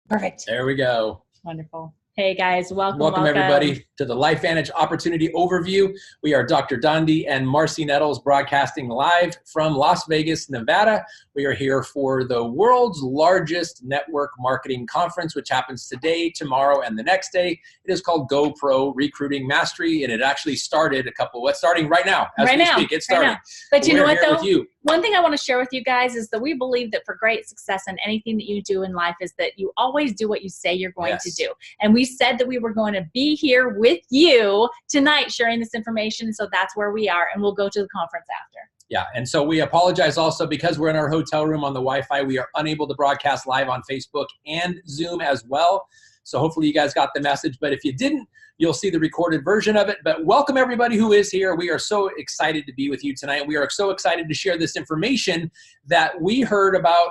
Perfect. There we go. Wonderful. Hey guys, Welcome everybody to the LifeVantage Opportunity Overview. We are Dr. Dondee and Marci Nettles broadcasting live from Las Vegas, Nevada. We are here for the world's largest network marketing conference, which happens today, tomorrow, and the next day. It is called GoPro Recruiting Mastery, and it actually started starting right now as we speak. It's starting. But you know what though? One thing I want to share with you guys is that we believe that for great success in anything that you do in life is that you always do what you say you're going to do. And we said that we were going to be here with you tonight sharing this information. So that's where we are, and we'll go to the conference after. Yeah, and so we apologize also because we're in our hotel room on the Wi-Fi. We are unable to broadcast live on Facebook and Zoom as well. So hopefully you guys got the message. But if you didn't, you'll see the recorded version of it. But welcome everybody who is here. We are so excited to be with you tonight. We are so excited to share this information that we heard about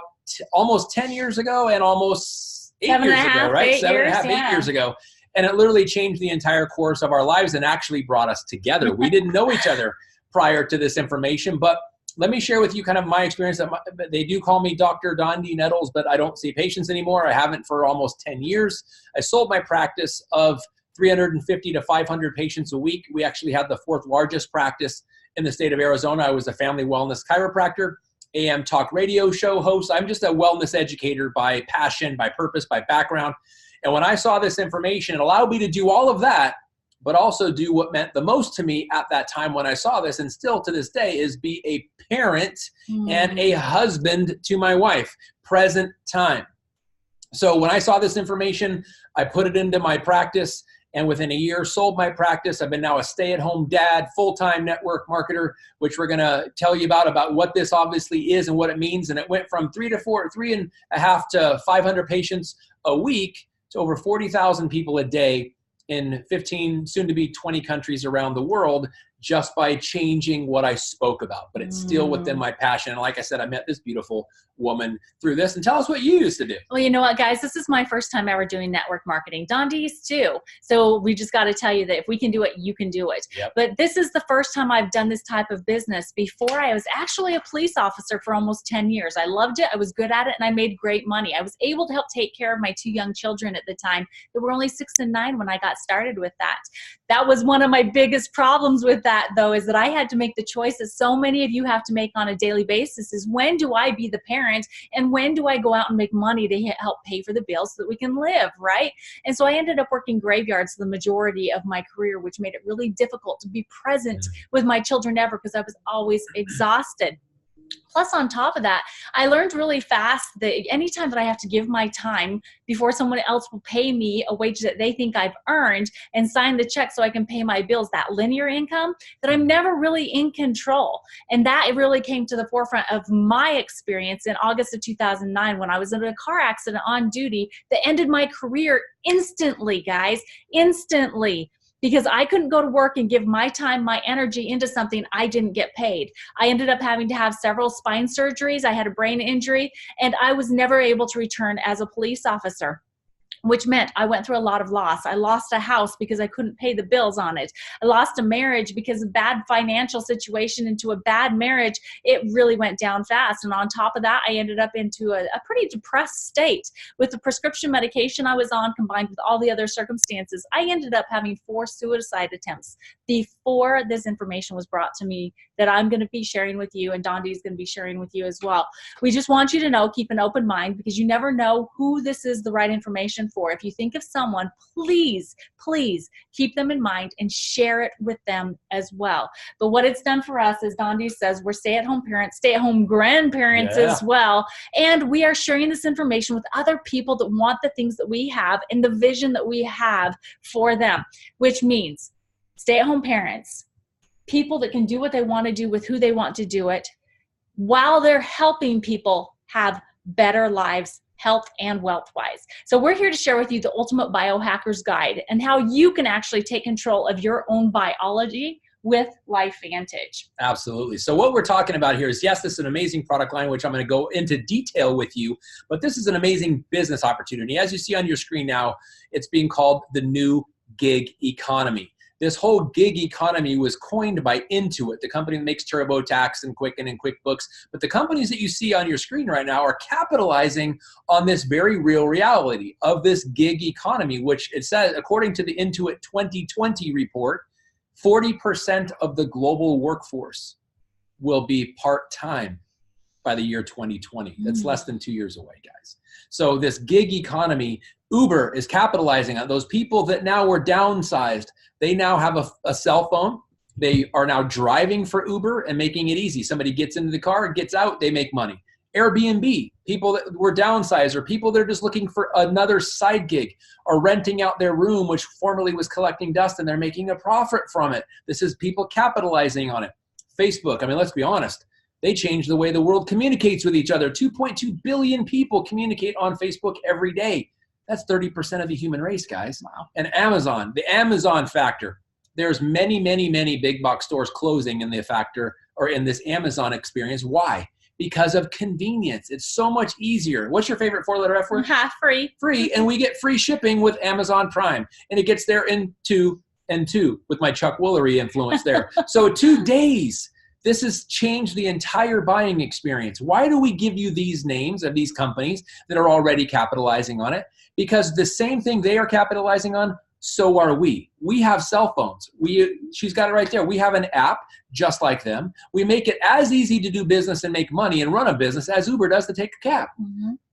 almost 10 years ago and almost 8 years ago, right? 8 years ago. And it literally changed the entire course of our lives and actually brought us together. We didn't know each other prior to this information, but let me share with you kind of my experience. They do call me Dr. Dondee Nettles, but I don't see patients anymore. I haven't for almost 10 years. I sold my practice of 350 to 500 patients a week. We actually had the 4th largest practice in the state of Arizona. I was a family wellness chiropractor, AM talk radio show host. I'm just a wellness educator by passion, by purpose, by background. And when I saw this information, it allowed me to do all of that, but also do what meant the most to me at that time when I saw this, and still to this day, is be a parent and a husband to my wife, present time. So when I saw this information, I put it into my practice, and within a year sold my practice. I've been now a stay-at-home dad, full-time network marketer, which we're going to tell you about what this obviously is and what it means. And it went from 3.5 to 500 patients a week to over 40,000 people a day in 15, soon to be 20 countries around the world, just by changing what I spoke about. But it's still within my passion. And like I said, I met this beautiful woman through this. And tell us what you used to do. Well, you know what, guys? This is my first time ever doing network marketing. Dondee's too. So we just got to tell you that if we can do it, you can do it. Yep. But this is the first time I've done this type of business. Before, I was actually a police officer for almost 10 years. I loved it. I was good at it, and I made great money. I was able to help take care of my 2 young children at the time. They were only 6 and 9 when I got started with that. That was one of my biggest problems with that, though, is that I had to make the choice that so many of you have to make on a daily basis, is when do I be the parent and when do I go out and make money to help pay for the bills so that we can live, right? And so I ended up working graveyards the majority of my career, which made it really difficult to be present with my children ever, because I was always exhausted. Plus, on top of that, I learned really fast that anytime that I have to give my time before someone else will pay me a wage that they think I've earned and sign the check so I can pay my bills, that linear income, that I'm never really in control. And that really came to the forefront of my experience in August of 2009 when I was in a car accident on duty that ended my career instantly, guys, instantly. Because I couldn't go to work and give my time, my energy into something I didn't get paid. I ended up having to have several spine surgeries. I had a brain injury, and I was never able to return as a police officer, which meant I went through a lot of loss. I lost a house because I couldn't pay the bills on it. I lost a marriage because of bad financial situation into a bad marriage. It really went down fast. And on top of that, I ended up into a pretty depressed state. With the prescription medication I was on, combined with all the other circumstances, I ended up having 4 suicide attempts before this information was brought to me that I'm going to be sharing with you, and Dondee's going to be sharing with you as well. We just want you to know, keep an open mind, because you never know who this is the right information for. If you think of someone, please, please keep them in mind and share it with them as well. But what it's done for us, as Dondee says, we're stay-at-home parents, stay-at-home grandparents as well. And we are sharing this information with other people that want the things that we have and the vision that we have for them, which means stay-at-home parents, people that can do what they want to do with who they want to do it, while they're helping people have better lives, health and wealth-wise. So we're here to share with you the ultimate biohacker's guide and how you can actually take control of your own biology with LifeVantage. Absolutely. So what we're talking about here is, yes, this is an amazing product line, which I'm going to go into detail with you, but this is an amazing business opportunity. As you see on your screen now, it's being called the new gig economy. This whole gig economy was coined by Intuit, the company that makes TurboTax and Quicken and QuickBooks. But the companies that you see on your screen right now are capitalizing on this very real reality of this gig economy, which it says, according to the Intuit 2020 report, 40% of the global workforce will be part-time by the year 2020. That's less than 2 years away, guys. So this gig economy, Uber is capitalizing on those people that now were downsized. They now have a cell phone. They are now driving for Uber and making it easy. Somebody gets into the car, gets out, they make money. Airbnb, people that were downsized or people that are just looking for another side gig are renting out their room, which formerly was collecting dust, and they're making a profit from it. This is people capitalizing on it. Facebook, I mean, let's be honest. They changed the way the world communicates with each other. 2.2 billion people communicate on Facebook every day. That's 30% of the human race, guys. Wow. And Amazon, the Amazon factor. There's many, many, many big box stores closing in the factor or in this Amazon experience. Why? Because of convenience. It's so much easier. What's your favorite four-letter F word? Free. Free, and we get free shipping with Amazon Prime. And it gets there in 2 and 2 with my Chuck Woolery influence there. So 2 days. This has changed the entire buying experience. Why do we give you these names of these companies that are already capitalizing on it? Because the same thing they are capitalizing on, so are we. We have cell phones. She's got it right there. We have an app just like them. We make it as easy to do business and make money and run a business as Uber does to take a cab.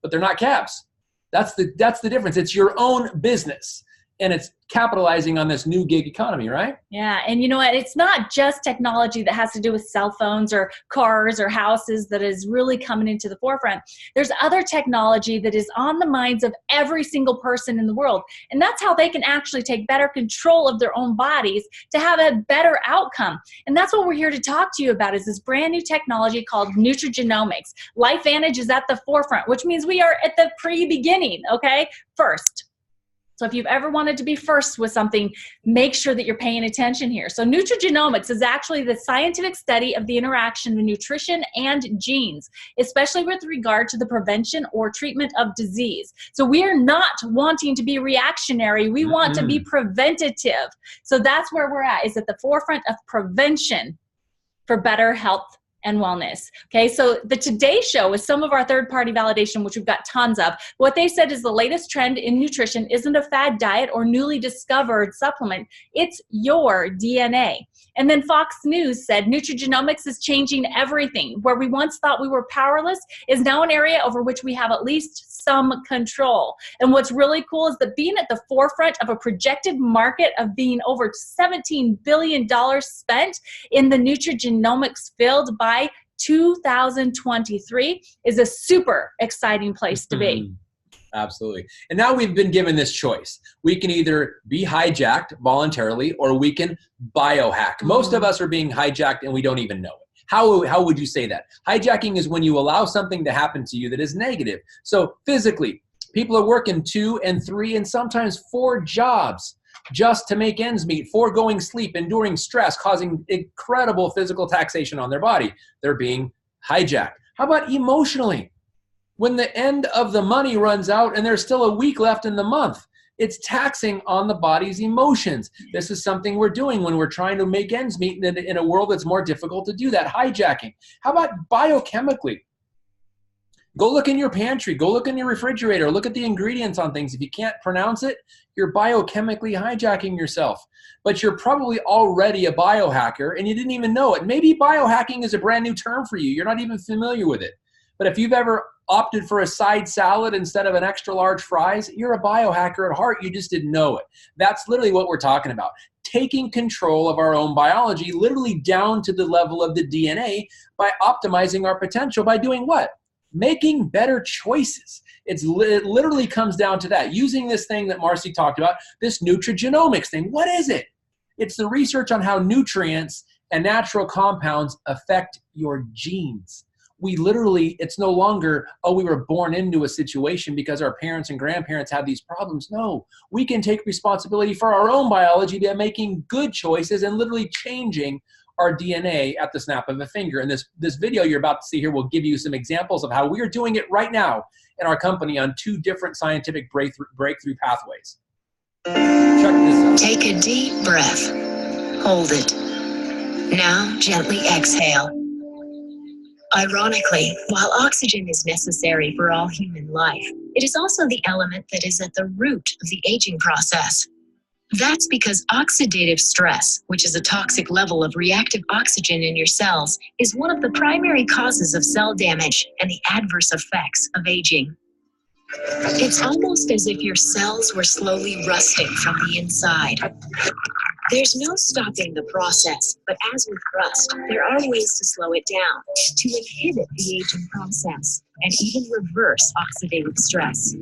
But they're not cabs. That's the difference. It's your own business. And it's capitalizing on this new gig economy, right? Yeah. And you know what? It's not just technology that has to do with cell phones or cars or houses that is really coming into the forefront. There's other technology that is on the minds of every single person in the world. And that's how they can actually take better control of their own bodies to have a better outcome. And that's what we're here to talk to you about, is this brand new technology called Nutrigenomics. LifeVantage is at the forefront, which means we are at the beginning, okay? First. So if you've ever wanted to be first with something, make sure that you're paying attention here. So nutrigenomics is actually the scientific study of the interaction of nutrition and genes, especially with regard to the prevention or treatment of disease. So we are not wanting to be reactionary. We want to be preventative. So that's where we're at, is at the forefront of prevention for better health and wellness. Okay, so the Today Show is some of our third-party validation, which we've got tons of. What they said is the latest trend in nutrition isn't a fad diet or newly discovered supplement. It's your DNA. And then Fox News said nutrigenomics is changing everything. Where we once thought we were powerless is now an area over which we have at least some control. And what's really cool is that being at the forefront of a projected market of being over $17 billion spent in the nutrigenomics field by 2023 is a super exciting place to be. Absolutely. And now we've been given this choice. We can either be hijacked voluntarily or we can biohack. Most of us are being hijacked and we don't even know it. How would you say that? Hijacking is when you allow something to happen to you that is negative. So physically, people are working 2 and 3 and sometimes 4 jobs just to make ends meet, foregoing sleep, enduring stress, causing incredible physical taxation on their body. They're being hijacked. How about emotionally? When the end of the money runs out and there's still a week left in the month, it's taxing on the body's emotions. This is something we're doing when we're trying to make ends meet in a world that's more difficult to do that, hijacking. How about biochemically? Go look in your pantry, go look in your refrigerator, look at the ingredients on things. If you can't pronounce it, you're biochemically hijacking yourself. But you're probably already a biohacker and you didn't even know it. Maybe biohacking is a brand new term for you. You're not even familiar with it. But if you've ever opted for a side salad instead of an extra large fries, you're a biohacker at heart. You just didn't know it. That's literally what we're talking about. Taking control of our own biology, literally down to the level of the DNA by optimizing our potential by doing what? Making better choices. It literally comes down to that. Using this thing that Marci talked about, this nutrigenomics thing. What is it? It's the research on how nutrients and natural compounds affect your genes. We literally, it's no longer, oh, we were born into a situation because our parents and grandparents had these problems. No, we can take responsibility for our own biology by making good choices and literally changing our DNA at the snap of a finger. And this video you're about to see here will give you some examples of how we are doing it right now in our company on 2 different scientific breakthrough pathways. Check this out. Take a deep breath. Hold it. Now gently exhale. Ironically, while oxygen is necessary for all human life, it is also the element that is at the root of the aging process. That's because oxidative stress, which is a toxic level of reactive oxygen in your cells, is one of the primary causes of cell damage and the adverse effects of aging. It's almost as if your cells were slowly rusting from the inside. There's no stopping the process, but as with rust, there are ways to slow it down, to inhibit the aging process, and even reverse oxidative stress.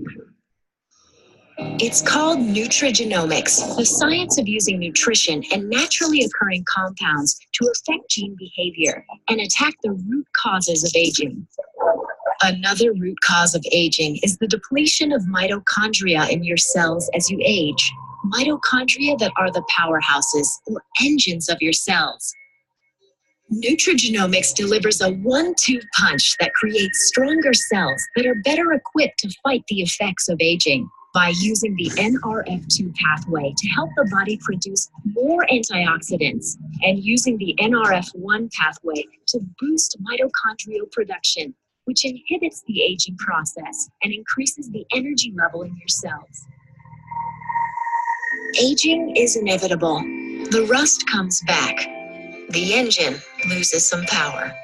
It's called Nutrigenomics, the science of using nutrition and naturally occurring compounds to affect gene behavior and attack the root causes of aging. Another root cause of aging is the depletion of mitochondria in your cells as you age. Mitochondria that are the powerhouses or engines of your cells. Nutrigenomics delivers a 1-2 punch that creates stronger cells that are better equipped to fight the effects of aging by using the NRF2 pathway to help the body produce more antioxidants and using the NRF1 pathway to boost mitochondrial production, which inhibits the aging process and increases the energy level in your cells. Aging is inevitable. The rust comes back. The engine loses some power.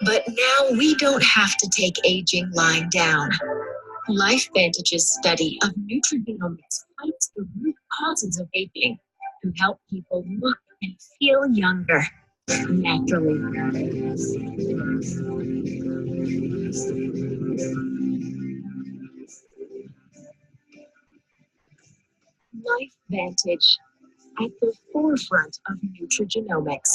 But now we don't have to take aging lying down. LifeVantage's study of nutrigenomics fights the root causes of aging to help people look and feel younger naturally. LifeVantage, at the forefront of nutrigenomics.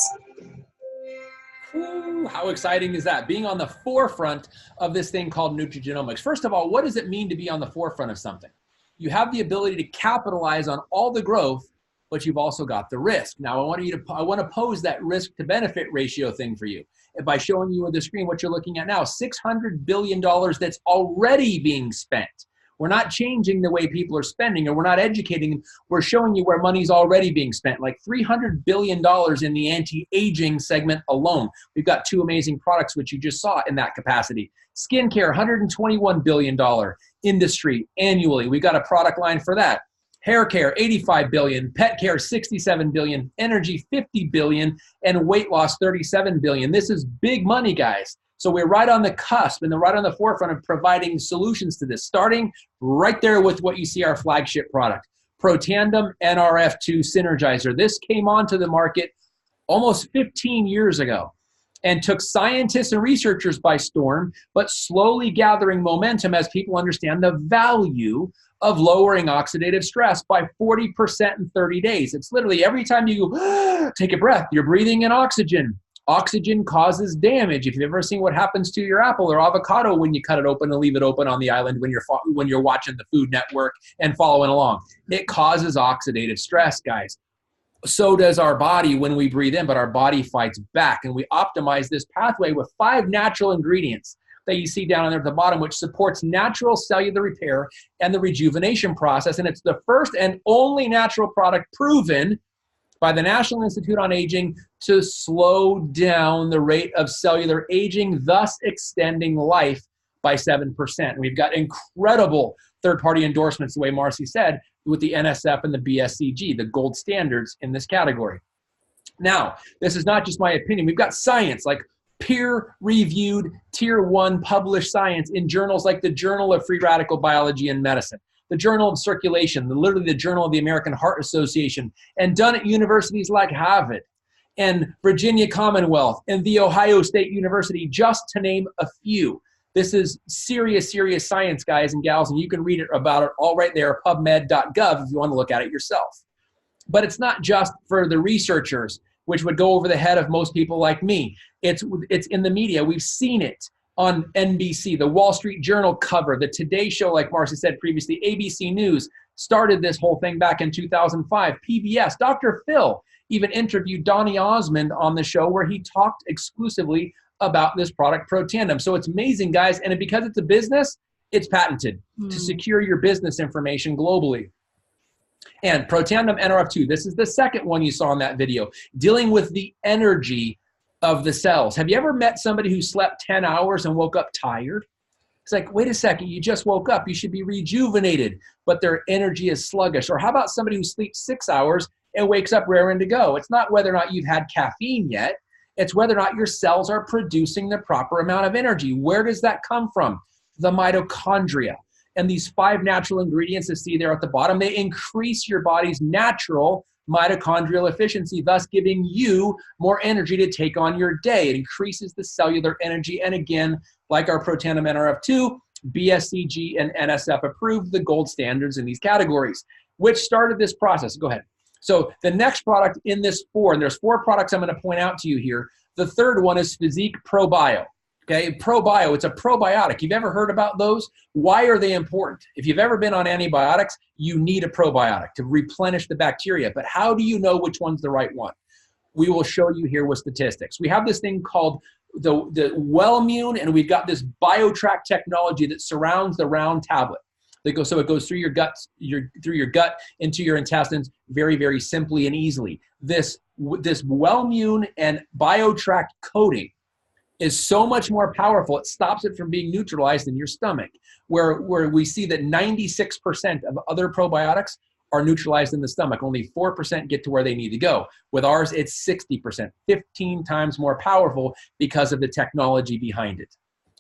Ooh, how exciting is that? Being on the forefront of this thing called nutrigenomics. First of all, what does it mean to be on the forefront of something? You have the ability to capitalize on all the growth, but you've also got the risk. Now, I want to pose that risk to benefit ratio thing for you. And by showing you on the screen what you're looking at now, $600 billion that's already being spent. We're not changing the way people are spending, or we're not educating them. We're showing you where money's already being spent, like $300 billion in the anti-aging segment alone. We've got two amazing products, which you just saw in that capacity. Skincare, $121 billion industry annually. We've got a product line for that. Hair care, $85 billion. Pet care, $67 billion. Energy, $50 billion. And weight loss, $37 billion. This is big money, guys. So we're right on the cusp and right on the forefront of providing solutions to this, starting right there with what you see our flagship product, Protandim NRF2 Synergizer. This came onto the market almost 15 years ago and took scientists and researchers by storm, but slowly gathering momentum as people understand the value of lowering oxidative stress by 40% in 30 days. It's literally every time you take a breath, you're breathing in oxygen. Oxygen causes damage. If you've ever seen what happens to your apple or avocado when you cut it open and leave it open on the island when you're watching the Food Network and following along, it causes oxidative stress, guys. So does our body when we breathe in, but our body fights back. And we optimize this pathway with 5 natural ingredients that you see down there at the bottom, which supports natural cellular repair and the rejuvenation process. And it's the first and only natural product proven by the National Institute on Aging to slow down the rate of cellular aging, thus extending life by 7%. And we've got incredible third-party endorsements, the way Marci said, with the NSF and the BSCG, the gold standards in this category. Now, this is not just my opinion. We've got science, like peer-reviewed, tier 1 published science in journals like the Journal of Free Radical Biology and Medicine, the Journal of Circulation, literally the Journal of the American Heart Association, and done at universities like Harvard and Virginia Commonwealth and The Ohio State University, just to name a few. This is serious, serious science, guys and gals, and you can read about it all right there, pubmed.gov, if you want to look at it yourself. But it's not just for the researchers, which would go over the head of most people like me. It's in the media. We've seen it on NBC, the Wall Street Journal cover, the Today Show, like Marci said previously, ABC News started this whole thing back in 2005. PBS, Dr. Phil even interviewed Donny Osmond on the show where he talked exclusively about this product, Protandim. So it's amazing, guys. And because it's a business, it's patented to secure your business information globally. And Protandim NRF2, this is the second one you saw in that video, dealing with the energy of the cells. Have you ever met somebody who slept 10 hours and woke up tired? It's like, wait a second, you just woke up. You should be rejuvenated, but their energy is sluggish. Or how about somebody who sleeps 6 hours and wakes up raring to go? It's not whether or not you've had caffeine yet. It's whether or not your cells are producing the proper amount of energy. Where does that come from? The mitochondria. And these 5 natural ingredients you see there at the bottom, they increase your body's natural mitochondrial efficiency, thus giving you more energy to take on your day. It increases the cellular energy. And again, like our Protandim NRF2, BSCG and NSF approved, the gold standards in these categories, which started this process. Go ahead. So the next product in this 4, and there's 4 products I'm going to point out to you here. The third one is Physique ProBio. Okay, ProBio, it's a probiotic. You've ever heard about those? Why are they important? If you've ever been on antibiotics, you need a probiotic to replenish the bacteria. But how do you know which one's the right one? We will show you here with statistics. We have this thing called the Wellmune, and we've got this BioTrack technology that surrounds the round tablet. So it goes through your guts, through your gut into your intestines very, very simply and easily. This Wellmune and BioTrack coating is so much more powerful. It stops it from being neutralized in your stomach, where we see that 96% of other probiotics are neutralized in the stomach. Only 4% get to where they need to go. With ours, it's 60%, 15 times more powerful because of the technology behind it.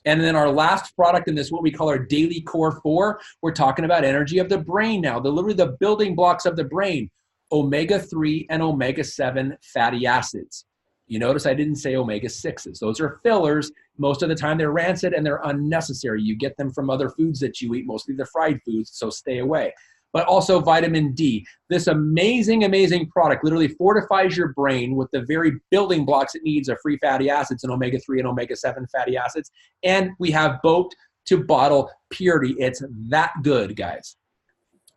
And then our last product in this, what we call our Daily Core 4, we're talking about energy of the brain now, literally the building blocks of the brain, omega-3 and omega-7 fatty acids. You notice I didn't say omega-6s. Those are fillers. Most of the time they're rancid and they're unnecessary. You get them from other foods that you eat, mostly the fried foods, so stay away. But also vitamin D. This amazing, amazing product literally fortifies your brain with the very building blocks it needs of free fatty acids and omega-3 and omega-7 fatty acids. And we have boat to bottle purity. It's that good, guys.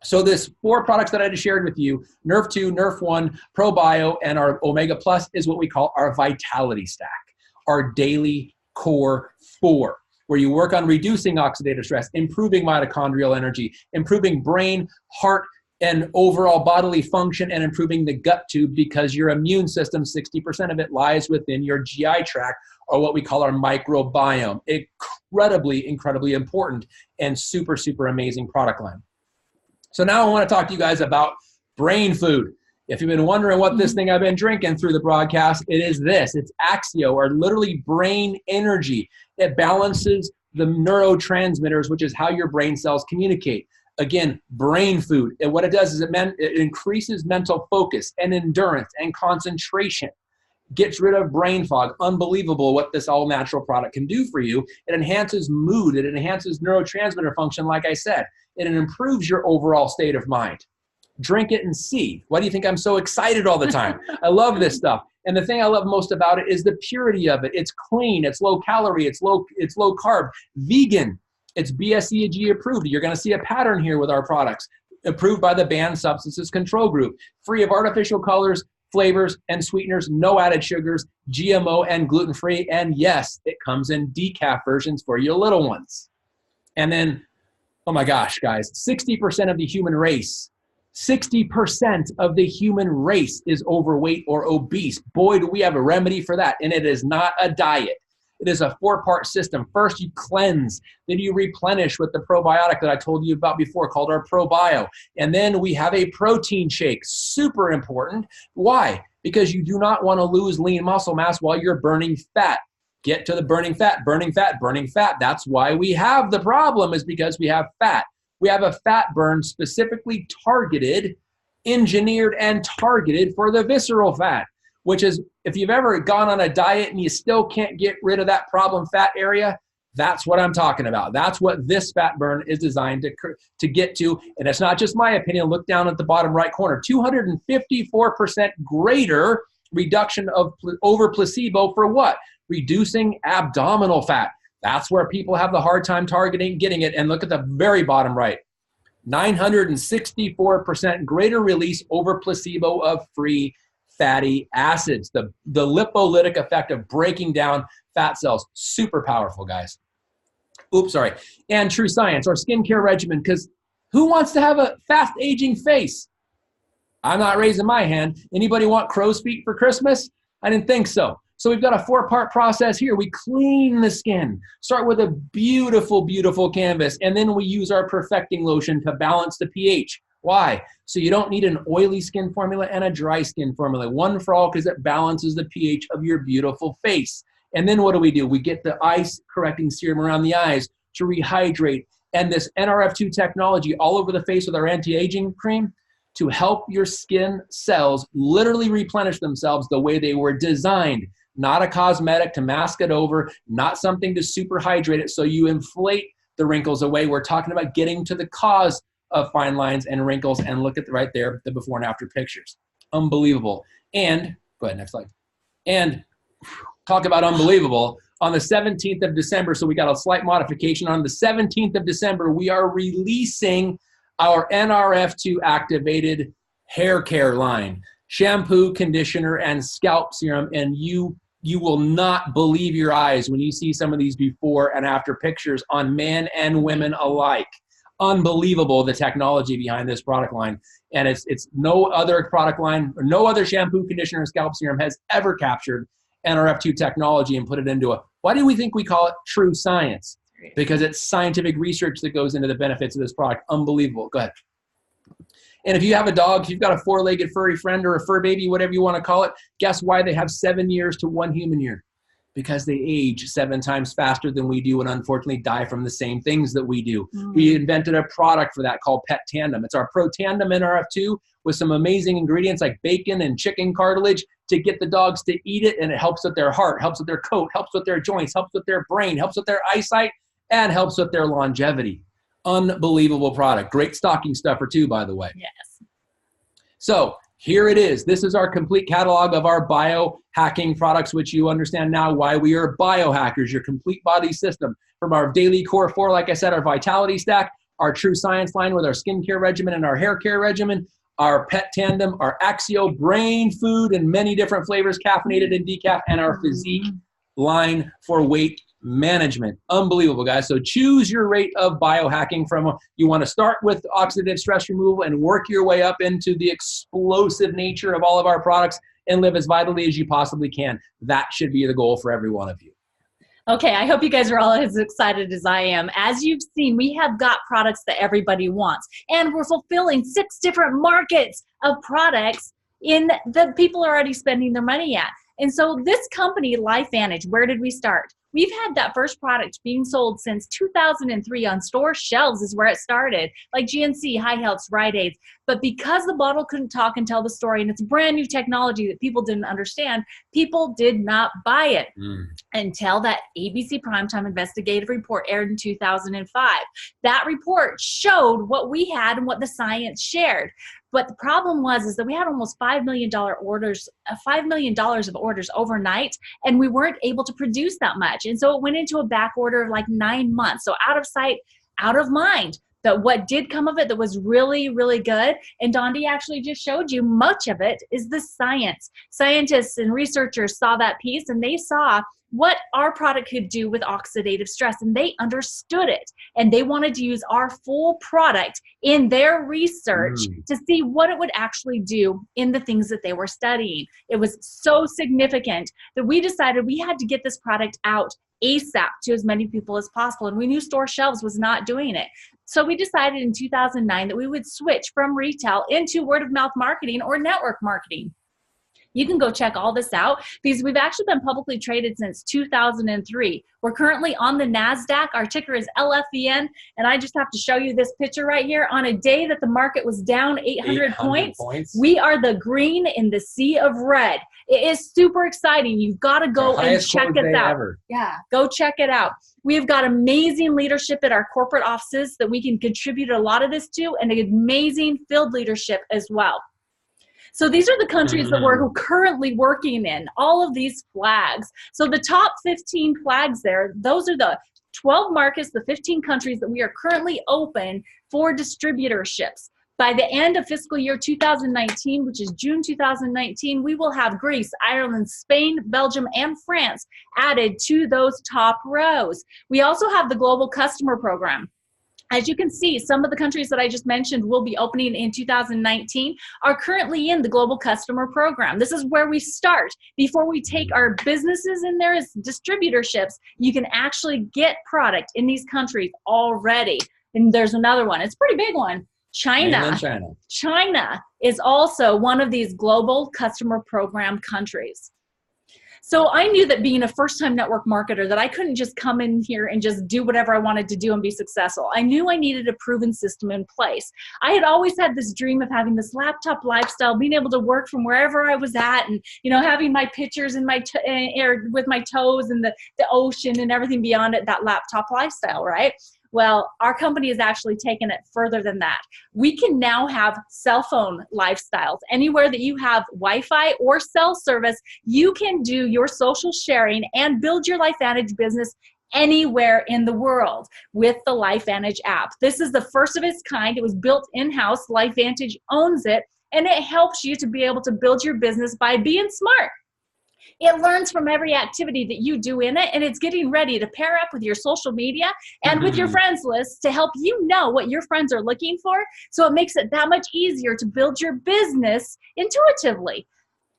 So this 4 products that I just shared with you, Nerve 2, Nerve 1, ProBio, and our Omega Plus is what we call our Vitality Stack, our Daily Core 4, where you work on reducing oxidative stress, improving mitochondrial energy, improving brain, heart, and overall bodily function, and improving the gut tube, because your immune system, 60% of it lies within your GI tract, or what we call our microbiome. Incredibly, incredibly important and super, super amazing product line. So now I want to talk to you guys about brain food. If you've been wondering what this thing I've been drinking through the broadcast, it is this. It's Axio, or literally brain energy. It balances the neurotransmitters, which is how your brain cells communicate. Again, brain food. And what it does is it increases mental focus and endurance and concentration. Gets rid of brain fog. Unbelievable what this all-natural product can do for you. It enhances mood. It enhances neurotransmitter function, like I said. And it improves your overall state of mind. Drink it and see. Why do you think I'm so excited all the time? I love this stuff. And the thing I love most about it is the purity of it. It's clean. It's low calorie. It's low carb. Vegan. It's BSCG approved. You're going to see a pattern here with our products. Approved by the Banned Substances Control Group. Free of artificial colors, flavors, and sweeteners. No added sugars. GMO and gluten-free. And yes, it comes in decaf versions for your little ones. And then, oh my gosh, guys, 60% of the human race, 60% of the human race is overweight or obese. Boy, do we have a remedy for that. And it is not a diet. It is a 4-part system. First, you cleanse. Then you replenish with the probiotic that I told you about before called our ProBio. And then we have a protein shake. Super important. Why? Because you do not want to lose lean muscle mass while you're burning fat. Get to the burning fat, burning fat, burning fat. That's why we have the problem, is because we have fat. We have a fat burn specifically targeted, engineered and targeted for the visceral fat, which is, if you've ever gone on a diet and you still can't get rid of that problem fat area, that's what I'm talking about. That's what this fat burn is designed to get to. And it's not just my opinion. Look down at the bottom right corner, 254% greater reduction of over placebo for what? Reducing abdominal fat. That's where people have the hard time getting it. And look at the very bottom right, 964% greater release over placebo of free fatty acids. The lipolytic effect of breaking down fat cells. Super powerful, guys. Oops, sorry. And True Science, our skincare regimen, because who wants to have a fast aging face? I'm not raising my hand. Anybody want crow's feet for Christmas? I didn't think so. So we've got a 4-part process here. We clean the skin, start with a beautiful, beautiful canvas, and then we use our perfecting lotion to balance the pH. Why? So you don't need an oily skin formula and a dry skin formula. One for all, because it balances the pH of your beautiful face. And then what do? We get the ice correcting serum around the eyes to rehydrate. And this NRF2 technology all over the face with our anti-aging cream to help your skin cells literally replenish themselves the way they were designed. Not a cosmetic to mask it over, not something to super hydrate it so you inflate the wrinkles away. We're talking about getting to the cause of fine lines and wrinkles, and look at right there, the before and after pictures. Unbelievable. And, go ahead, next slide. And talk about unbelievable. On the 17th of December, so we got a slight modification. On the 17th of December, we are releasing our NRF2 activated hair care line. Shampoo, conditioner, and scalp serum, and you will not believe your eyes when you see some of these before and after pictures on men and women alike. Unbelievable, the technology behind this product line. And it's no other product line, or no other shampoo, conditioner, and scalp serum has ever captured NRF2 technology and put it into why do we think we call it true science? Because it's scientific research that goes into the benefits of this product. Unbelievable. Go ahead. And if you have a dog, if you've got a 4-legged furry friend or a fur baby, whatever you want to call it, guess why they have 7 years to 1 human year? Because they age 7 times faster than we do and unfortunately die from the same things that we do. We invented a product for that called Pet Tandem. It's our Pro Tandem NRF2 with some amazing ingredients like bacon and chicken cartilage to get the dogs to eat it, and it helps with their heart, helps with their coat, helps with their joints, helps with their brain, helps with their eyesight, and helps with their longevity. Unbelievable product. Great stocking stuffer too, by the way. Yes. So here it is. This is our complete catalog of our biohacking products, which you understand now why we are biohackers, your complete body system. From our daily core 4, like I said, our vitality stack, our true science line with our skincare regimen and our hair care regimen, our Pet Tandem, our Axio brain food in many different flavors, caffeinated and decaf, and our physique line for weight management. Unbelievable, guys. So choose your rate of biohacking from, you want to start with oxidative stress removal and work your way up into the explosive nature of all of our products and live as vitally as you possibly can. That should be the goal for every one of you. Okay, I hope you guys are all as excited as I am. As you've seen, we have got products that everybody wants, and we're fulfilling 6 different markets of products in that people are already spending their money at. And so this company, LifeVantage, where did we start? We've had that first product being sold since 2003 on store shelves is where it started, like GNC, High Healths, Rite Aids. But because the bottle couldn't talk and tell the story, and it's brand new technology that people didn't understand, people did not buy it until that ABC Primetime Investigative Report aired in 2005. That report showed what we had and what the science shared. But the problem is that we had almost $5 million orders, $5 million of orders overnight, and we weren't able to produce that much. And so it went into a back order of like 9 months. So out of sight, out of mind. But what did come of it that was really, really good, and Dondee actually just showed you much of it, is the science. Scientists and researchers saw that piece, and they saw what our product could do with oxidative stress, and they understood it, and they wanted to use our full product in their research to see what it would actually do in the things that they were studying. It was so significant that we decided we had to get this product out ASAP to as many people as possible, and we knew store shelves was not doing it. So we decided in 2009 that we would switch from retail into word of mouth marketing or network marketing. You can go check all this out because we've actually been publicly traded since 2003. We're currently on the NASDAQ. Our ticker is LFVN. And I just have to show you this picture right here. On a day that the market was down 800 points, we are the green in the sea of red. It is super exciting. You've got to go and check it out. Yeah, go check it out. We've got amazing leadership at our corporate offices that we can contribute a lot of this to, and amazing field leadership as well. So these are the countries that we're currently working in, all of these flags. So the top 15 flags there, those are the 12 markets, the 15 countries that we are currently open for distributorships. By the end of fiscal year 2019, which is June 2019, we will have Greece, Ireland, Spain, Belgium, and France added to those top rows. We also have the Global Customer Program. As you can see, some of the countries that I just mentioned will be opening in 2019 are currently in the Global Customer Program. This is where we start. Before we take our businesses in there as distributorships, you can actually get product in these countries already. And there's another one. It's a pretty big one. China. China is also one of these Global Customer Program countries. So I knew that being a first-time network marketer, that I couldn't just come in here and just do whatever I wanted to do and be successful. I knew I needed a proven system in place. I had always had this dream of having this laptop lifestyle, being able to work from wherever I was at, and having my pictures in my with my toes and the ocean and everything beyond it, that laptop lifestyle, right? Well, our company has actually taken it further than that. We can now have cell phone lifestyles. Anywhere that you have Wi-Fi or cell service, you can do your social sharing and build your LifeVantage business anywhere in the world with the LifeVantage app. This is the first of its kind. It was built in-house. LifeVantage owns it, and it helps you to be able to build your business by being smart. It learns from every activity that you do in it, and it's getting ready to pair up with your social media and with your friends list to help you know what your friends are looking for. So it makes it that much easier to build your business intuitively,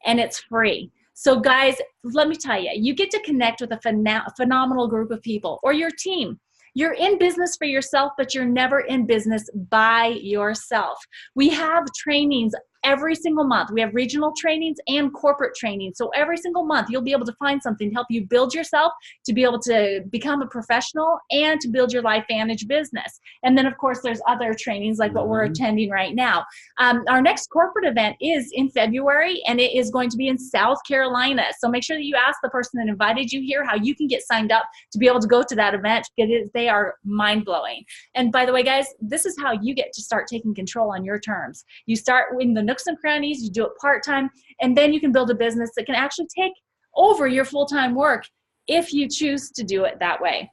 and it's free. So guys, let me tell you, you get to connect with a phenomenal group of people or your team. You're in business for yourself, but you're never in business by yourself. We have trainings every single month. We have regional trainings and corporate trainings. So every single month, you'll be able to find something to help you build yourself, to be able to become a professional, and to build your LifeVantage business. And then, of course, there's other trainings like what we're attending right now. Our next corporate event is in February, and it is going to be in South Carolina. So make sure that you ask the person that invited you here how you can get signed up to be able to go to that event. They are mind-blowing. And by the way, guys, this is how you get to start taking control on your terms. You start in the nooks and crannies, you do it part-time, and then you can build a business that can actually take over your full-time work if you choose to do it that way.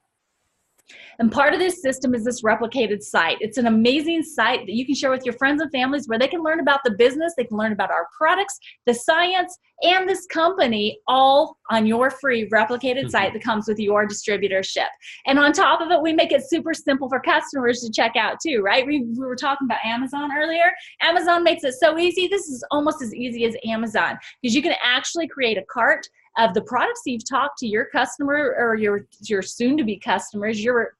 And part of this system is this replicated site. It's an amazing site that you can share with your friends and families where they can learn about the business, they can learn about our products, the science, and this company all on your free replicated site that comes with your distributorship. And on top of it, we make it super simple for customers to check out too, right? We were talking about Amazon earlier. Amazon makes it so easy. This is almost as easy as Amazon because you can actually create a cart of the products you've talked to your customer or your soon-to-be customers, your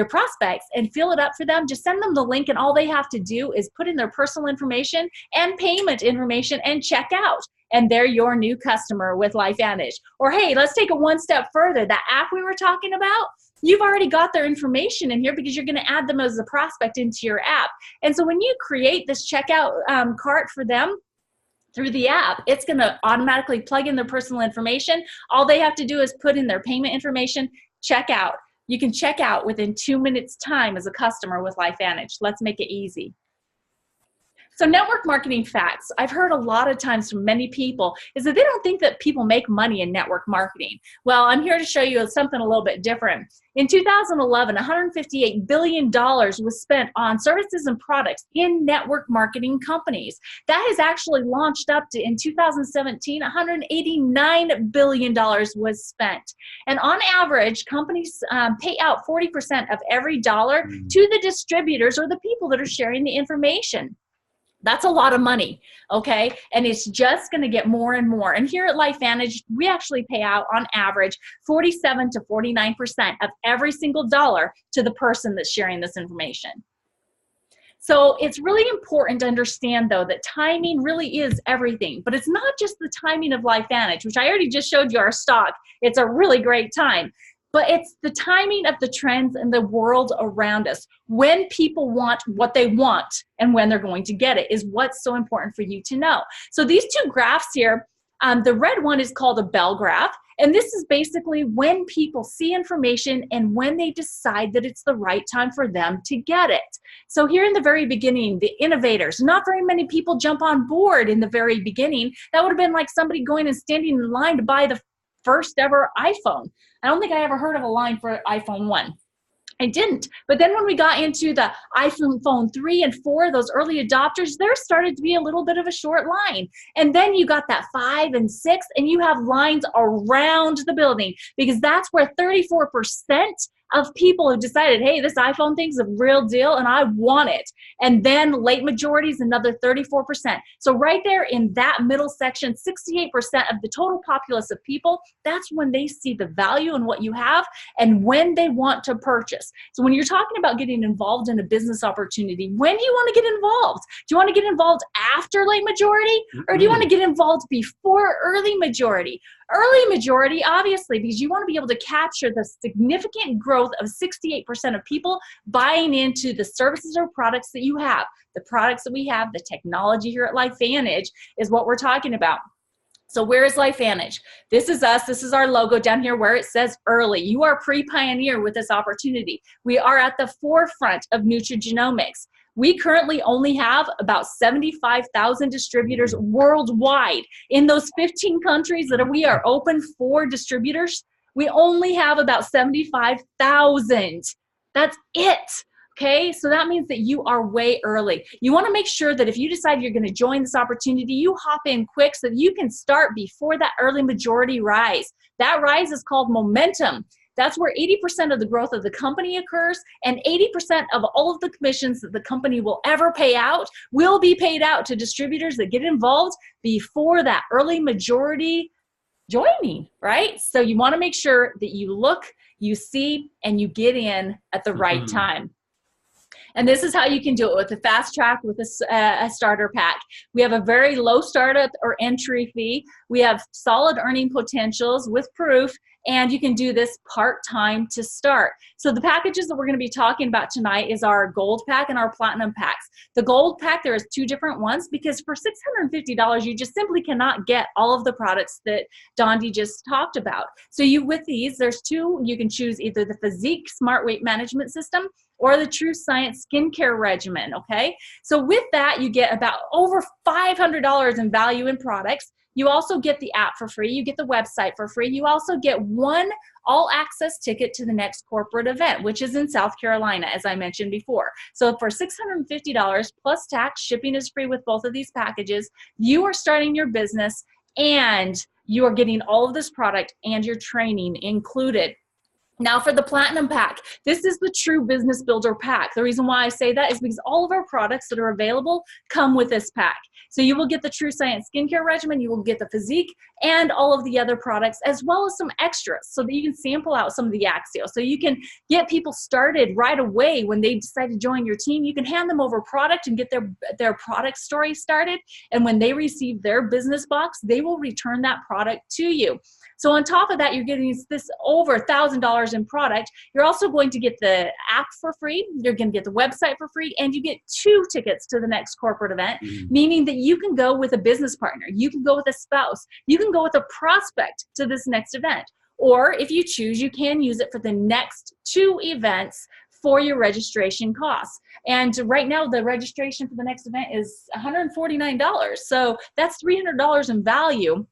prospects, and fill it up for them. Just send them the link, and all they have to do is put in their personal information and payment information and check out. And they're your new customer with LifeVantage. Or hey, let's take it one step further. That app we were talking about, you've already got their information in here because you're going to add them as a prospect into your app. And so when you create this checkout cart for them, through the app, it's going to automatically plug in their personal information. All they have to do is put in their payment information, check out. You can check out within 2 minutes time as a customer with LifeVantage. Let's make it easy. So network marketing facts, I've heard a lot of times from many people is that they don't think that people make money in network marketing. Well, I'm here to show you something a little bit different. In 2011, $158 billion was spent on services and products in network marketing companies. That has actually launched up to, in 2017, $189 billion was spent. And on average, companies pay out 40% of every dollar to the distributors or the people that are sharing the information. That's a lot of money, okay? And it's just going to get more and more. And here at LifeVantage, we actually pay out on average 47 to 49% of every single dollar to the person that's sharing this information. So it's really important to understand, though, that timing really is everything. But it's not just the timing of LifeVantage, which I already just showed you our stock. It's a really great time. But it's the timing of the trends in the world around us. When people want what they want and when they're going to get it is what's so important for you to know. So these two graphs here, the red one is called a bell graph. And this is basically when people see information and when they decide that it's the right time for them to get it. So here in the very beginning, the innovators, not very many people jump on board in the very beginning. That would have been like somebody going and standing in line to buy the first ever iPhone. I don't think I ever heard of a line for iPhone 1. I didn't. But then when we got into the iPhone 3 and 4, those early adopters, there started to be a little bit of a short line. And then you got that 5 and 6, and you have lines around the building because that's where 34% of people who decided, hey, this iPhone thing's a real deal and I want it. And then late majority is another 34%. So right there in that middle section, 68% of the total populace of people, that's when they see the value in what you have and when they want to purchase. So when you're talking about getting involved in a business opportunity, when do you want to get involved? Do you want to get involved after late majority, or do you want to get involved before early majority? Early majority, obviously, because you want to be able to capture the significant growth of 68% of people buying into the services or products that you have. The products that we have, the technology here at LifeVantage is what we're talking about. So where is LifeVantage? This is us. This is our logo down here where it says early. You are pre-pioneer with this opportunity. We are at the forefront of nutrigenomics. We currently only have about 75,000 distributors worldwide. In those 15 countries that we are open for distributors, we only have about 75,000. That's it. Okay, so that means that you are way early. You want to make sure that if you decide you're going to join this opportunity, you hop in quick so that you can start before that early majority rise. That rise is called momentum. That's where 80% of the growth of the company occurs, and 80% of all of the commissions that the company will ever pay out will be paid out to distributors that get involved before that early majority joining, right? So you want to make sure that you look, you see, and you get in at the right time. And this is how you can do it with a fast track, with a starter pack. We have a very low startup or entry fee. We have solid earning potentials with proof, and you can do this part-time to start. So the packages that we're going to be talking about tonight is our gold pack and our platinum packs. The gold pack, there is two different ones because for $650, you just simply cannot get all of the products that Dondee just talked about. So with these, there's two. You can choose either the Physique Smart Weight Management System or the True Science Skincare Regimen, okay? So with that, you get about over $500 in value in products. You also get the app for free. You get the website for free. You also get one all-access ticket to the next corporate event, which is in South Carolina, as I mentioned before. So for $650 plus tax, shipping is free with both of these packages. You are starting your business, and you are getting all of this product and your training included. Now for the Platinum Pack, this is the true business builder pack. The reason why I say that is because all of our products that are available come with this pack. So you will get the True Science Skincare Regimen, you will get the Physique, and all of the other products, as well as some extras so that you can sample out some of the Axial. So you can get people started right away when they decide to join your team. You can hand them over product and get their product story started. And when they receive their business box, they will return that product to you. So on top of that, you're getting this over $1,000 in product. You're also going to get the app for free. You're going to get the website for free, and you get 2 tickets to the next corporate event, meaning that you can go with a business partner. You can go with a spouse. You can go with a prospect to this next event. Or if you choose, you can use it for the next 2 events for your registration costs. And right now, the registration for the next event is $149. So that's $300 in value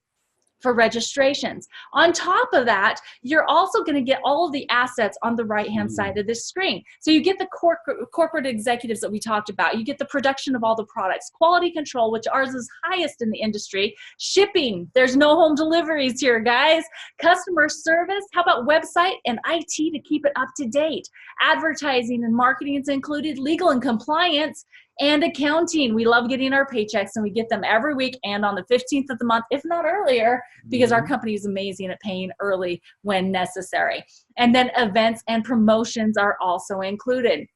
for registrations. On top of that, you're also going to get all of the assets on the right-hand side of this screen. So you get the corporate executives that we talked about. You get the production of all the products, quality control, which ours is highest in the industry, shipping. There's no home deliveries here, guys. Customer service. How about website and IT to keep it up to date? Advertising and marketing is included, legal and compliance, and accounting. We love getting our paychecks, and we get them every week and on the 15th of the month, if not earlier, because our company is amazing at paying early when necessary. And then events and promotions are also included.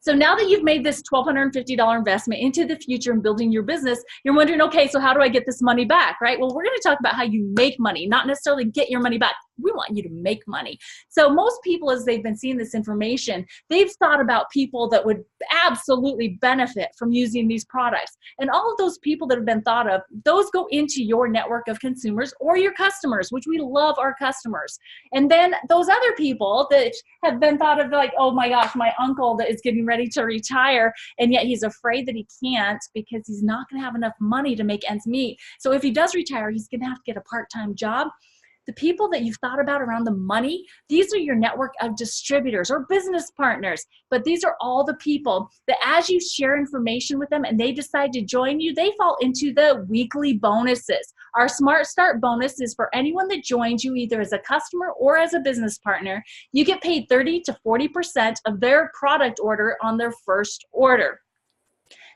So now that you've made this $1,250 investment into the future and building your business, you're wondering, okay, so how do I get this money back, right? Well, we're going to talk about how you make money, not necessarily get your money back. We want you to make money. So most people, as they've been seeing this information, they've thought about people that would absolutely benefit from using these products. And all of those people that have been thought of, those go into your network of consumers or your customers, which we love our customers. And then those other people that have been thought of, like, oh my gosh, my uncle that is getting ready to retire, and yet he's afraid that he can't because he's not going to have enough money to make ends meet. So if he does retire, he's going to have to get a part-time job. the people that you've thought about around the money, these are your network of distributors or business partners. But these are all the people that as you share information with them and they decide to join you, they fall into the weekly bonuses. Our Smart Start bonus is for anyone that joins you either as a customer or as a business partner. You get paid 30 to 40% of their product order on their first order.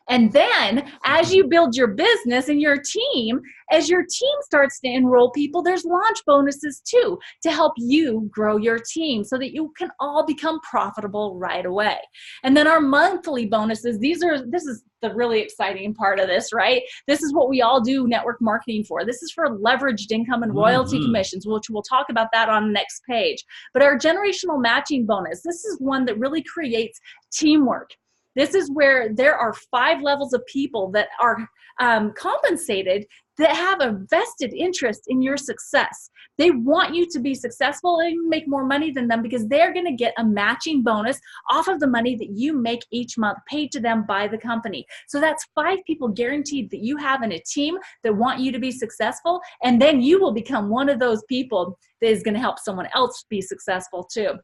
And then as you build your business and your team, as your team starts to enroll people, there's launch bonuses too to help you grow your team so that you can all become profitable right away. And then our monthly bonuses, this is the really exciting part of this, right? This is what we all do network marketing for. This is for leveraged income and royalty commissions, which we'll talk about that on the next page. But our generational matching bonus, this is one that really creates teamwork. This is where there are 5 levels of people that are compensated that have a vested interest in your success. They want you to be successful and make more money than them because they're going to get a matching bonus off of the money that you make each month paid to them by the company. So that's 5 people guaranteed that you have in a team that want you to be successful, and then you will become one of those people that is going to help someone else be successful too.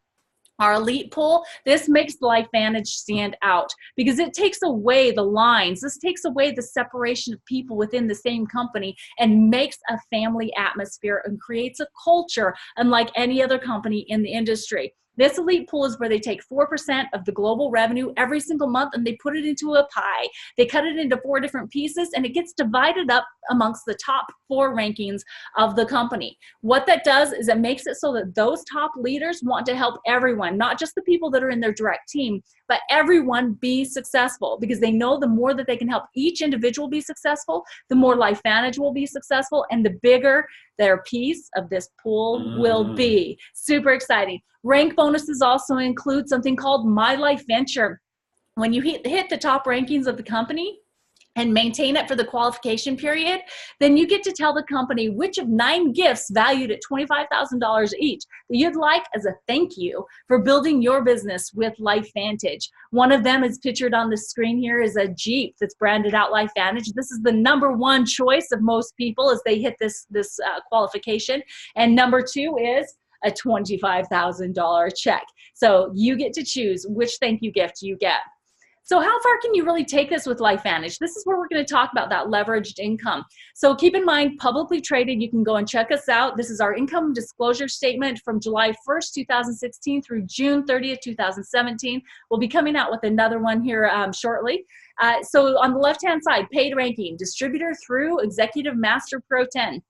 Our elite pool, this makes LifeVantage stand out because it takes away the lines. This takes away the separation of people within the same company and makes a family atmosphere and creates a culture unlike any other company in the industry. This elite pool is where they take 4% of the global revenue every single month and they put it into a pie. They cut it into 4 different pieces and it gets divided up amongst the top 4 rankings of the company. What that does is it makes it so that those top leaders want to help everyone, not just the people that are in their direct team, but everyone be successful because they know the more that they can help each individual be successful, the more LifeVantage will be successful and the bigger their piece of this pool will be. Super exciting. Rank bonuses also include something called My Life Venture. When you hit the top rankings of the company and maintain it for the qualification period, then you get to tell the company which of 9 gifts valued at $25,000 each that you'd like as a thank you for building your business with LifeVantage. One of them is pictured on the screen here is a Jeep that's branded out LifeVantage. This is the #1 choice of most people as they hit this qualification. And #2 is a $25,000 check. So you get to choose which thank you gift you get. So how far can you really take this with LifeVantage? This is where we're going to talk about that leveraged income. So keep in mind, publicly traded, you can go and check us out. This is our income disclosure statement from July 1st, 2016 through June 30th, 2017. We'll be coming out with another one here shortly. So on the left-hand side, paid ranking, distributor through Executive Master Pro 10.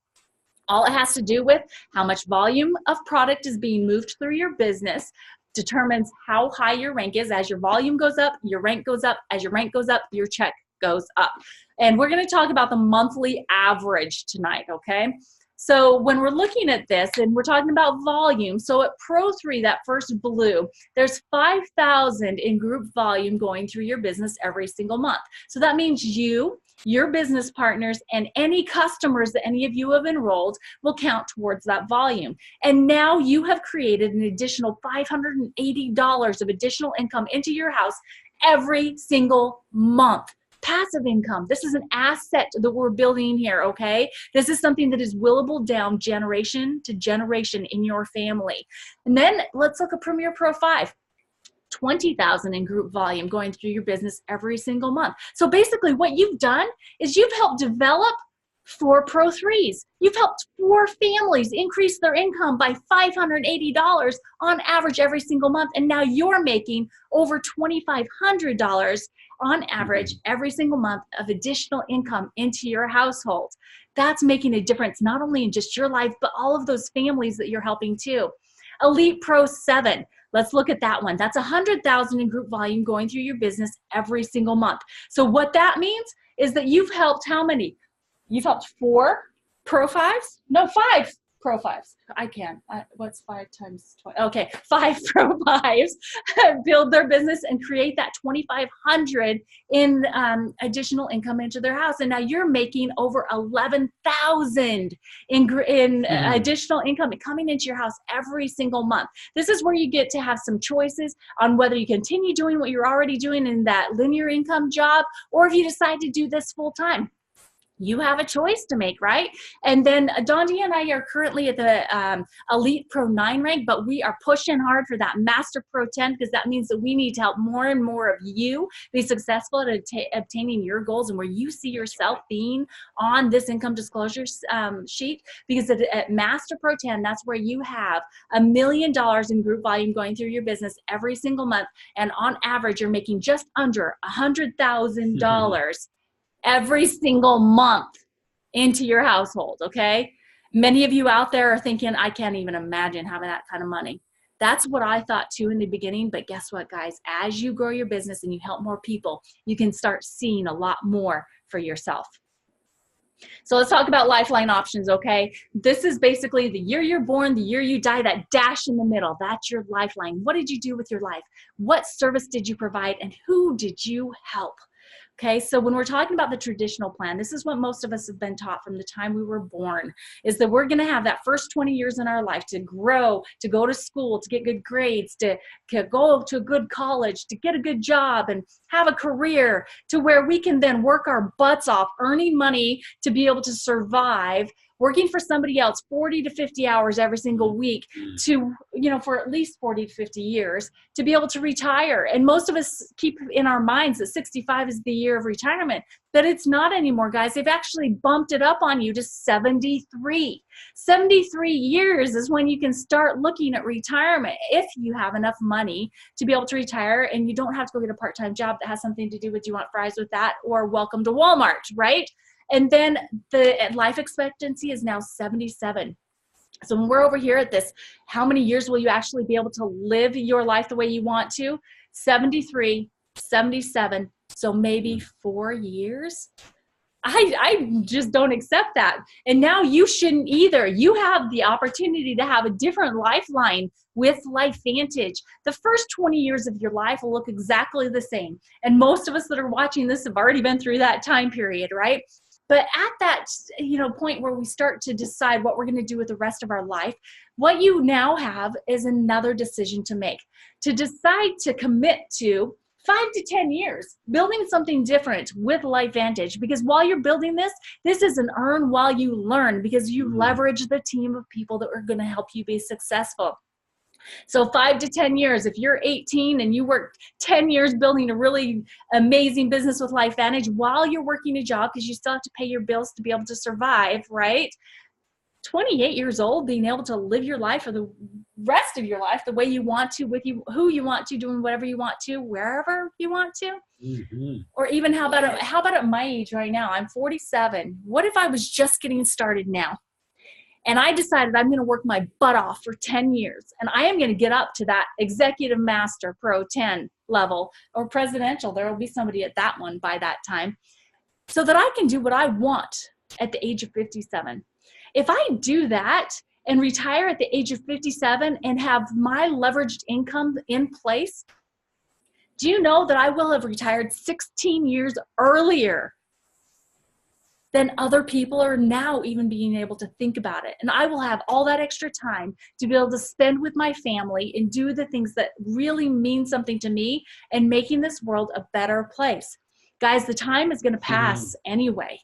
All it has to do with how much volume of product is being moved through your business determines how high your rank is. As your volume goes up, your rank goes up. As your rank goes up, your check goes up. And we're going to talk about the monthly average tonight, okay? So when we're looking at this and we're talking about volume, so at Pro 3, that first blue, there's 5,000 in group volume going through your business every single month. So that means you, your business partners, and any customers that any of you have enrolled will count towards that volume. And now you have created an additional $580 of additional income into your house every single month. Passive income. This is an asset that we're building here, okay? This is something that is willable down generation to generation in your family. And then let's look at Premier Pro 5. 20,000 in group volume going through your business every single month. So basically what you've done is you've helped develop 4 Pro 3s. You've helped 4 families increase their income by $580 on average every single month. And now you're making over $2,500 on average every single month of additional income into your household. That's making a difference not only in just your life, but all of those families that you're helping too. Elite Pro 7. Let's look at that one. That's 100,000 in group volume going through your business every single month. So what that means is that you've helped how many? You've helped 4 Pro 5s? No, 5 Pro 5s. I can. What's 5 times 20? Okay, 5 Pro 5s build their business and create that $2,500 in additional income into their house. And now you're making over $11,000 in additional income coming into your house every single month. This is where you get to have some choices on whether you continue doing what you're already doing in that linear income job or if you decide to do this full time. You have a choice to make, right? And then Dondee and I are currently at the Elite Pro 9 rank, but we are pushing hard for that Master Pro 10, because that means that we need to help more and more of you be successful at obtaining your goals and where you see yourself being on this income disclosure sheet. Because at Master Pro 10, that's where you have $1 million in group volume going through your business every single month. And on average, you're making just under $100,000 every single month into your household, okay? Many of you out there are thinking, I can't even imagine having that kind of money. That's what I thought too in the beginning, but guess what, guys? As you grow your business and you help more people, you can start seeing a lot more for yourself. So let's talk about lifeline options, okay? This is basically the year you're born, the year you die, that dash in the middle. That's your lifeline. What did you do with your life? What service did you provide, and who did you help? Okay, so when we're talking about the traditional plan, this is what most of us have been taught from the time we were born, is that we're going to have that first 20 years in our life to grow, to go to school, to get good grades, to go to a good college, to get a good job and have a career, to where we can then work our butts off, earning money to be able to survive, working for somebody else 40 to 50 hours every single week to, for at least 40 to 50 years to be able to retire. And most of us keep in our minds that 65 is the year of retirement, but it's not anymore, guys. They've actually bumped it up on you to 73. 73 years is when you can start looking at retirement if you have enough money to be able to retire, and you don't have to go get a part-time job that has something to do with, do you want fries with that, or welcome to Walmart, right? And then the life expectancy is now 77. So when we're over here at this, how many years will you actually be able to live your life the way you want to? 73, 77, so maybe 4 years. I just don't accept that. And now you shouldn't either. You have the opportunity to have a different lifeline with LifeVantage. The first 20 years of your life will look exactly the same. And most of us that are watching this have already been through that time period, right? But at that, point where we start to decide what we're going to do with the rest of our life, what you now have is another decision to make. To decide to commit to 5 to 10 years, building something different with LifeVantage. Because while you're building this is an earn while you learn, because you leverage the team of people that are going to help you be successful. So 5 to 10 years, if you're 18 and you worked 10 years building a really amazing business with LifeVantage while you're working a job, because you still have to pay your bills to be able to survive, right? 28 years old, being able to live your life for the rest of your life the way you want to, with you, who you want to, doing whatever you want to, wherever you want to. Or even how about at my age right now? I'm 47. What if I was just getting started now? And I decided I'm going to work my butt off for 10 years. And I am going to get up to that Executive Master Pro 10 level, or Presidential. There will be somebody at that one by that time, so that I can do what I want at the age of 57. If I do that and retire at the age of 57 and have my leveraged income in place, do you know that I will have retired 16 years earlier than other people are now even being able to think about it? And I will have all that extra time to be able to spend with my family and do the things that really mean something to me and making this world a better place. Guys, the time is going to pass anyway.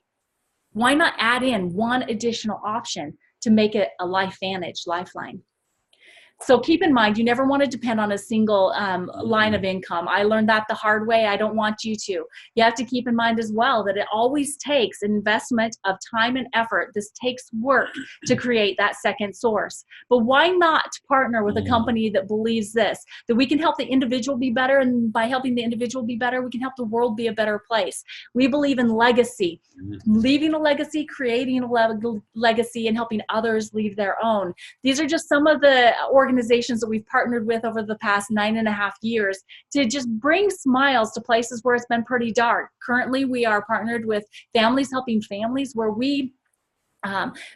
Why not add in one additional option to make it a LifeVantage lifeline? So keep in mind, you never want to depend on a single line of income. I learned that the hard way. I don't want you to. You have to keep in mind as well that it always takes an investment of time and effort. This takes work to create that second source. But why not partner with a company that believes this, that we can help the individual be better, and by helping the individual be better, we can help the world be a better place. We believe in legacy, leaving a legacy, creating a legacy, and helping others leave their own. These are just some of the organizations that we've partnered with over the past 9.5 years to just bring smiles to places where it's been pretty dark. Currently, we are partnered with Families Helping Families, where we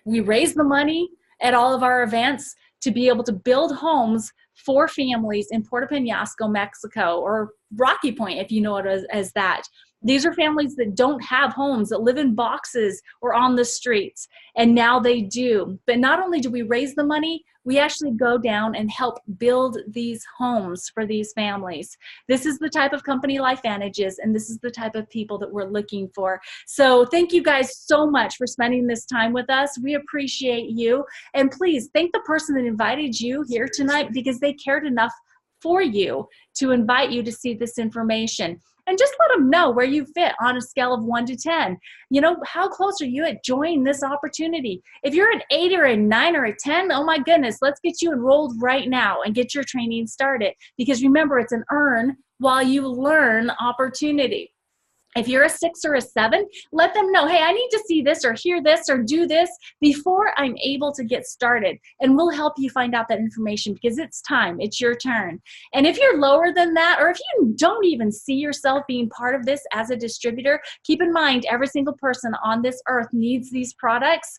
raise the money at all of our events to be able to build homes for families in Puerto Penasco, Mexico, or Rocky Point, if you know it as that. These are families that don't have homes, that live in boxes or on the streets, and now they do. But not only do we raise the money, we actually go down and help build these homes for these families. This is the type of company LifeVantage is, and this is the type of people that we're looking for. So thank you guys so much for spending this time with us. We appreciate you. And please thank the person that invited you here tonight, because they cared enough for you to invite you to see this information. And just let them know where you fit on a scale of 1 to 10. You know, how close are you at joining this opportunity? If you're an 8 or a 9 or a 10, oh my goodness, let's get you enrolled right now and get your training started. Because remember, it's an earn while you learn opportunity. If you're a 6 or a 7, let them know, hey, I need to see this or hear this or do this before I'm able to get started. And we'll help you find out that information, because it's time. It's your turn. And if you're lower than that, or if you don't even see yourself being part of this as a distributor, keep in mind every single person on this earth needs these products.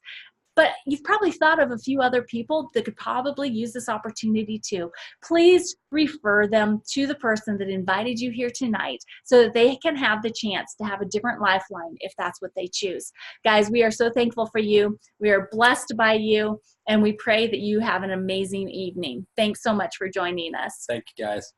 But you've probably thought of a few other people that could probably use this opportunity too. Please refer them to the person that invited you here tonight, so that they can have the chance to have a different lifeline if that's what they choose. Guys, we are so thankful for you. We are blessed by you, and we pray that you have an amazing evening. Thanks so much for joining us. Thank you, guys.